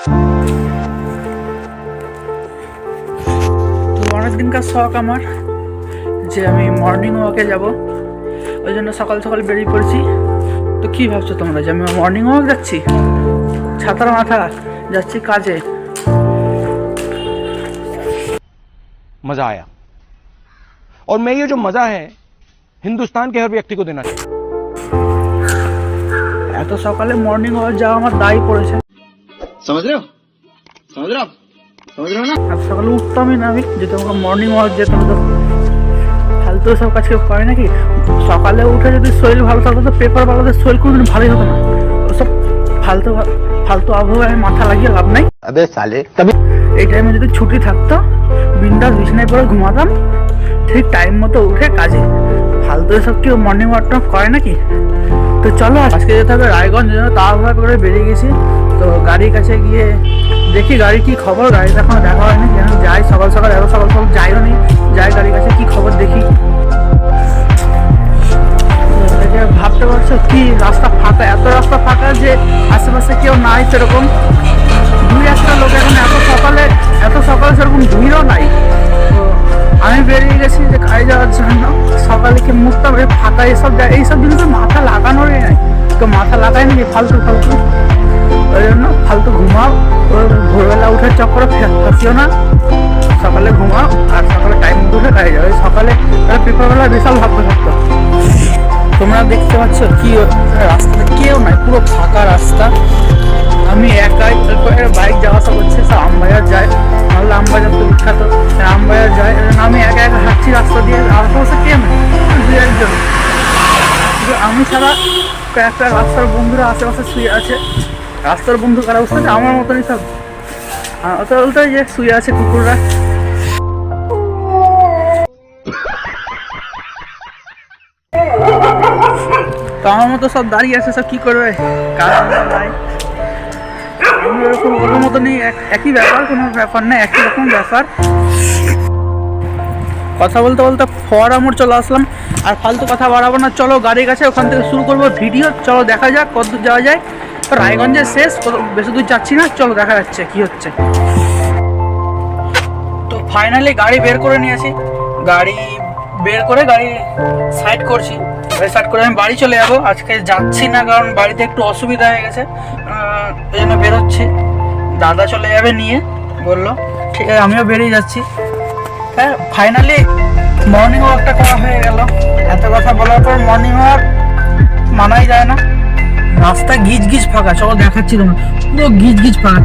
তো অনেকদিনকার শখ আমার যে আমি মর্নিং ওয়াকে যাব, ওই জন্য সকাল সকাল বেরিয়ে পড়েছি। তো কী ভাবছো তোমরা যে আমি মর্নিং ওয়াক যাচ্ছি? ছাতার মাথা যাচ্ছি কাজে। मजा आया और मैं ये जो मजा है हिंदुस्तान के हर व्यक्ति को देना चाहिए। এত সকালে মর্নিং ওয়াক যাওয়া আমার দায়ী পড়েছে। समझ रहे हो ना? এত সকালে উঠতামই না আমি, যদি আমাকে মর্নিং ওয়াক যেতাম তো। ফালতু সব কাজ কেউ করে নাকি? সকালে উঠে যদি শরীর ভালো থাকতো তো পেপার বালাদের শরীর কোনোদিন ভালোই হতো না। ওসব ফালতু ফালতু আবহাওয়ায় মাথা লাগিয়ে লাভ নাই। अबे साले এই টাইমে যদি ছুটি থাকতো বিন্দাস বিছানায় পরে ঘুমাতাম, ঠিক টাইম মতো উঠে কাজে। ফালতু এসব কেউ মর্নিং ওয়াকটা করে নাকি? তো চলো আজকে যেতে হবে রায়গঞ্জ, জন্য তাড়াহুড়া করে বেরিয়ে গেছি। তো গাড়ির কাছে গিয়ে দেখি গাড়ির কী খবর। গাড়িটা এখনো দেখা হয়নি, যেন যাই সকাল সকাল, এত সকাল সকাল যাইও নি, যাই গাড়ির কাছে কী খবর দেখি। ভাবতে পারছো কি রাস্তা ফাঁকা, এত রাস্তা ফাঁকা যে আশেপাশে কেউ নাই সেরকম। দুই একটা লোক এখন এত সকালে সেরকম ভিড়ও নাই। তো আমি বেরিয়ে গেছি যে কাজে যাওয়ার জন্য। সকালে কি মুখটা ফাঁকা, এইসব জিনিসে মাথা লাগানোরই নাই। তো মাথা লাগাই নাকি ফালতু ওই জন্য ফালতু ঘুমাও, ভোরবেলা উঠে চক্করে ফাঁসিও না। সকালে ঘুমাও আর সকালে টাইম উঠে কাজে যাও। সকালে পেপারবেলা বিশাল ভাবতে থাকতো। তোমরা দেখতে পাচ্ছ কি রাস্তাতে কেউ নাই, পুরো ফাঁকা রাস্তা। আমি একাই বাইক যাওয়া আসা করছে, সব আমবাজার যায়, নাহলে আমবাজার তো বিখ্যাত, আমবাজার যায়। আমি একা একা হাঁটছি রাস্তা দিয়ে, আশেপাশে কে নাই, দু একজন। আমি ছাড়া কয়েকটা রাস্তার বন্ধুরা আশেপাশে শুয়ে আছে। রাস্তার বন্ধু কারা বুঝতে আছে? আমার মতনই সব অত বলতে যে শুয়ে আছে কুকুররা। তো আমার মতো সব দাঁড়িয়ে আছে, সব কি করবে, কাজ নাই। ওর মতনই একই ব্যাপার, কোনো ব্যাপার না, একই রকম ব্যাপার। কথা বলতে বলতে ফোয়ারা মোড় চলে আসলাম। আর ফালতু কথা বাড়াবো না, চলো গাড়ির কাছে, ওখান থেকে শুরু করবো ভিডিও। চলো দেখা যাক কতদূর যাওয়া যায়। তো রায়গঞ্জের শেষ, বেশি দূর যাচ্ছি না, চলো দেখা যাচ্ছে কি হচ্ছে। তো ফাইনালি গাড়ি বের করে নিয়েছি, গাড়ি বের করে গাড়ি সাইড করছি। সাইড করে আমি বাড়ি চলে যাবো। আজকে যাচ্ছি না, কারণ বাড়িতে একটু অসুবিধা হয়ে গেছে, ওই জন্য বেরোচ্ছি। দাদা চলে যাবে নিয়ে, বললো ঠিক আছে, আমিও বেরিয়ে যাচ্ছি। হ্যাঁ, ফাইনালি মর্নিং ওয়াকটা করা হয়ে গেল। এত কথা বলার পর মর্নিং ওয়াক মানাই যায় না। রাস্তা গিজ গিজ ফাঁকা, চলো দেখাচ্ছি তোমার, পুরো গিজ গিজ ফাঁকা।